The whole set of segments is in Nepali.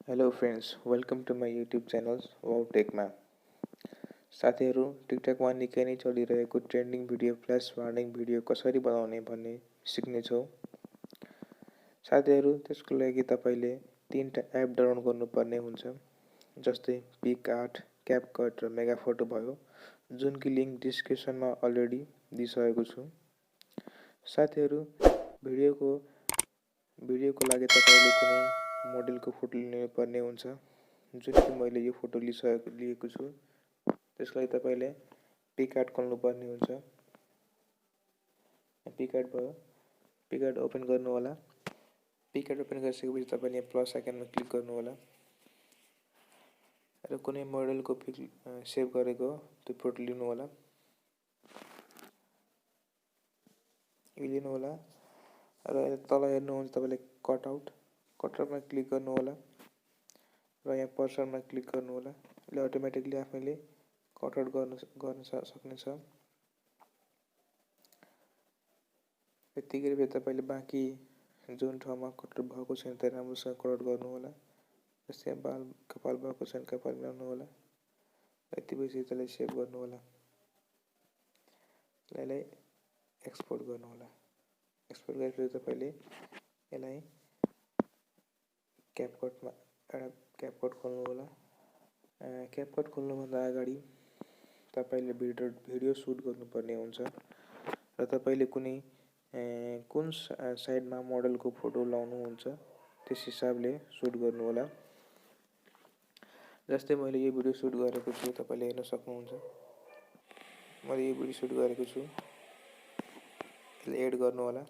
Hello friends, welcome to my YouTube channel Wow Techमा। साथीहरु टिकटकमा निकै नै चलिरहेको trending video flash warning video कसरी बनाउने भन्ने सिक्ने छौं। साथीहरु त्यसको लागि तपाईले तीनटा एप डाउनलोड गर्नुपर्ने हुन्छ, जस्तै पिकआर्ट, क्यापकट र मेगाफोटो भयो, जुन कि लिंक डिस्क्रिप्सनमा अलरेडी दिइसकेको छु। साथीहरु भिडियोको लागि तपाईले कुनै मोडलको फोटो लिनु पर्ने हुन्छ, जुन कि मैले यो फोटो लिएको छु। त्यसको लागि तपाईले पिकआर्ट खोल्नु पर्ने हुन्छ। पिकआर्ट भयो, पिकआर्ट ओपन गर्नु होला। पिकआर्ट ओपन गरिसकेपछि तपाईले प्लस आइकनमा क्लिक गर्नु होला र कुनै मोडलको पिक सेभ गरेको त्यो फोटो लिनु होला। र तल हेर्नुहुन्छ तपाईले कटआउटमा क्लिक गर्नु होला र यहाँ पर्सनमा क्लिक गर्नु होला। यसले अटोमेटिकली आफैले कटआउट गर्न सक्नेछ। यतिकै तपाईले बाँकी जुन ठाउँमा कटआउट भएको छैन त्यो राम्रोसँग कटआउट गर्नु होला। जस्तै कपाल भएको छैन कपाल मिलाउनु होला। यति भएपछि त्यसलाई सेभ गर्नु होला। यसलाई एक्सपोर्ट गर्नु होला। एक्सपोर्ट गरेपछि तपाईले यसलाई क्यापकट खोल्नु होला। क्यापकट खोल्नुभन्दा अगाडि तपाईले भिडियो सुट गर्नुपर्ने हुन्छ र तपाईले कुन साइडमा मोडलको फोटो लाउनु हुन्छ त्यस हिसाबले सुट गर्नु होला। जस्तै मैले यो भिडियो सुट गरेको छु, तपाईले हेर्न सक्नुहुन्छ। मैले यो भिडियो सुट गरेको छु। यसलाई एड गर्नु होला।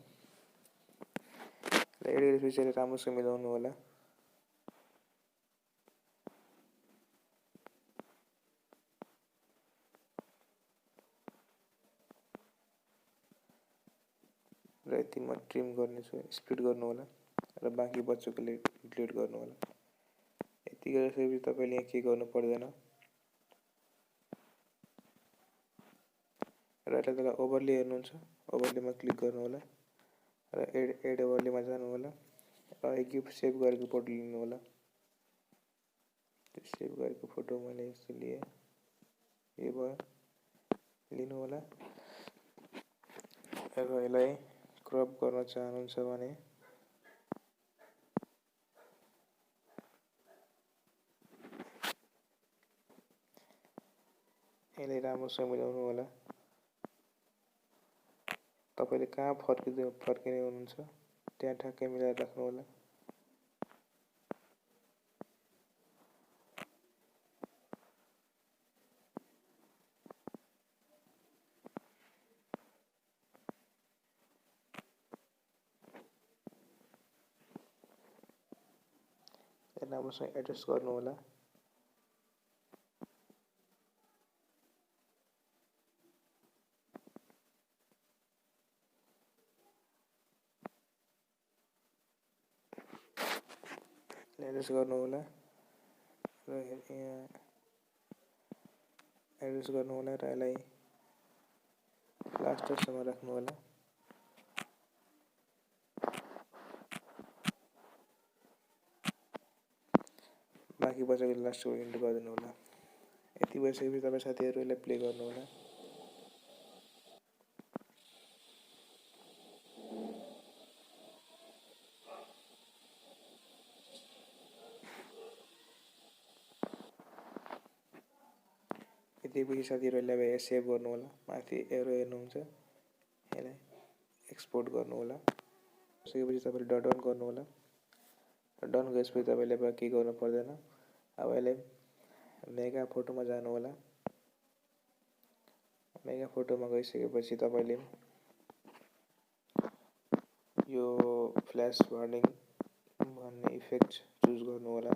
एड गरेपछि राम्रोसँग मिलाउनु होला। र यति म ट्रिम गर्नेछु, स्प्लिट गर्नु होला र बाँकी बच्चोकोले डिलिट गर्नु होला। यति गरिसकेपछि तपाईले यहाँ के गर्नु पर्दैन र यसलाई ओभरले हेर्नुहुन्छ, ओभरलेमा क्लिक गर्नु होला र एड ओभरलेमा जानु होला र एक सेभ गरेको फोटो लिनु होला। त्यो सेभ गरेको फोटो मैले यस्तो लिए, यो भयो, लिनु होला र यसलाई क्रप गर्न चाहनुहुन्छ भने यसलाई राम्रोसँग मिलाउनु होला। तपाईले कहाँ फर्किने हुनुहुन्छ त्यहाँ ठ्याक्कै मिलाएर राख्नु होला। राम्रोसँग एडजस्ट गर्नु होला। एडजस्ट गर्नु होला र यहाँ एडजस्ट गर्नु होला र यसलाई लास्टसम्म राख्नु होला। बाँकी बचाएको लास्टको इन्ड गरिदिनु होला। यति भइसकेपछि तपाईँ साथीहरु यसलाई प्ले गर्नु होला। यति पछि साथीहरुलाई सेभ गर्नु होला। माथि एरो हेर्नुहुन्छ, यसलाई एक्सपोर्ट गर्नु होला। त्यसपछि तपाईले डन गर्नु होला। डन गरेपछि तपाईले अब के गर्नु पर्दैन। अब यसलाई मेगा फोटोमा जानु होला। मेगा फोटोमा गइसकेपछि तपाईले यो फ्ल्यास वार्निङ भन्ने इफेक्ट चुज गर्नु होला।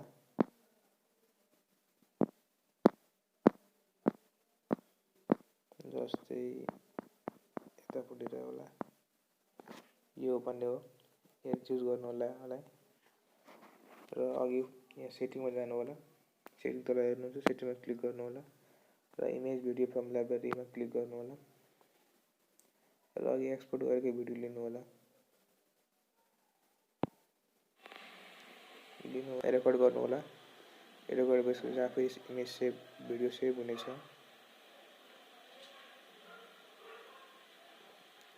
जस्तै यतापट्टि रह्यो होला, यो भन्ने हो, यो चुज गर्नु होला यसलाई र अघि यहाँ सेटिङमा जानु होला। सेटिङ तल हेर्नुहुन्छ, सेटिङमा क्लिक गर्नु होला र इमेज भिडियो फ्रम लाइब्रेरीमा क्लिक गर्नु होला र अघि एक्सपोर्ट गरेको भिडियो लिनु होला। लिनु रेकर्ड गर्नु होला। रेकर्ड गरेपछि आफै इमेज सेभ भिडियो सेभ हुनेछ।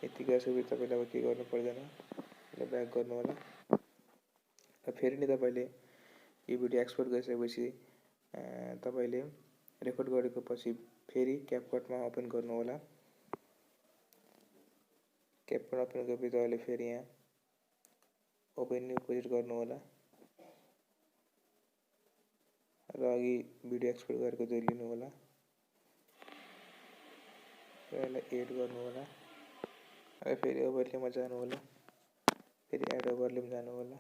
यति गरेपछि तपाईले अब के गर्नु पर्दैन, ब्याक गर्नु होला। फेरि नि तपाईले यो भिडियो एक्सपोर्ट गरिसकेपछि तपाईले रेकर्ड गरेको पछि फेरि क्यापकटमा ओपन गर्नु होला। क्यापकट ओपन गरेपछि तपाईले फेरि यहाँ ओपन न्यू प्रोजेक्ट गर्नु होला र अघि भिडियो एक्सपोर्ट गरेको जो लिनु होला, यसलाई एड गर्नु होला। अब फेरि ओभरलेमा जानु होला, फेरि एड ओभरलेमा जानु होला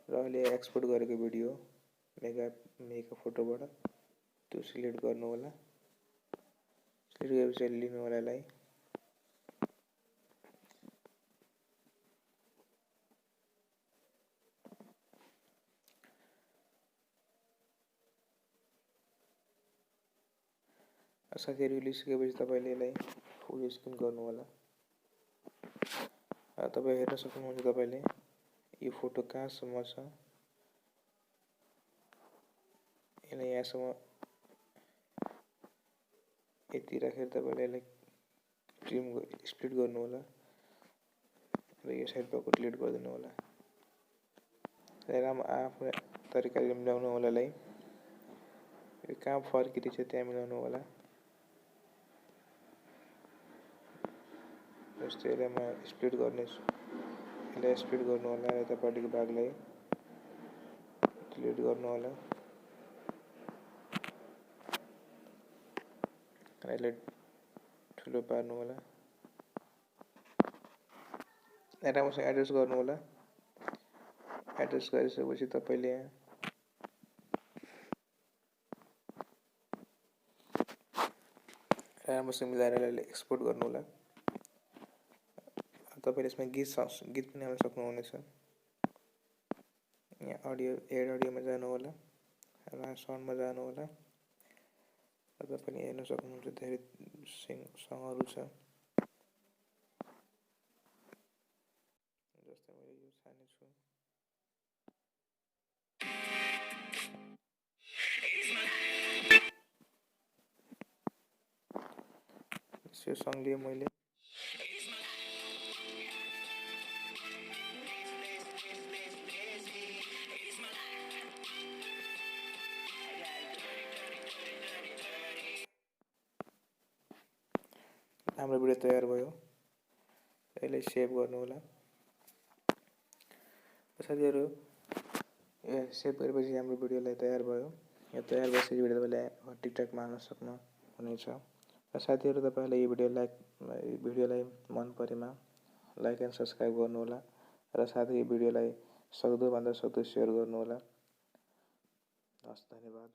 र अहिले एक्सपोर्ट गरेको भिडियो मेगा फोटोबाट त्यो सिलेक्ट गर्नु होला। सिलेक्ट गरेपछि लिनु होला यसलाई साथीहरु लिइसकेपछि तपाईले यसलाई फुल स्क्रिन गर्नु होला। तपाई हेर्न सक्नुहुन्छ तपाईले यो फोटो कहाँसम्म छ, यसलाई यहाँसम्म यति राखेर तपाईले यसलाई ट्रिम स्प्लिट गर्नु होला र यो साइड भएको डिलिट गरिदिनु होला। राम्रो आफ्नो तरिकाले मिलाउनु होला। यसलाई यो कहाँ फर्किन्छ त्यहाँ मिलाउनु होला। जस्तै यसलाई म स्प्लिट गर्नेछु, यसलाई स्प्लिट गर्नु होला। यतापट्टिको भागलाई डिलिट गर्नु होला र यसलाई ठुलो पार्नु होला। राम्रोसँग एड्जस्ट गर्नु होला। एड्जस्ट गरिसकेपछि तपाईले यहाँ राम्रोसँग मिलाएर यसलाई एक्सपोर्ट गर्नु होला। तपाईले यसमा गीत पनि हाल्न सक्नुहुनेछ। यहाँ अडियो एड अडियोमा जानु होला र साउन्डमा जानु होला। तपाईले हेर्न सक्नुहुन्छ धेरै सङहरु छ। जस्तै मैले यो छानेछु। यो सङ लिए मैले हाम्रो भिडियो तयार भयो। यसलाई सेभ गर्नु होला। साथीहरु सेभ गरेपछि हाम्रो भिडियोलाई तयार भयो। यो तयार भएपछि भिडियो तपाईले टिकटकमा हाल्न सक्नुहुनेछ। र साथीहरु तपाईले यो भिडियोलाई मन परेमा लाइक एन्ड सब्स्क्राइब गर्नु होला र साथै यो भिडियोलाई सक्दो भन्दा सक्दो शेयर गर्नु होला। हस्, धन्यवाद।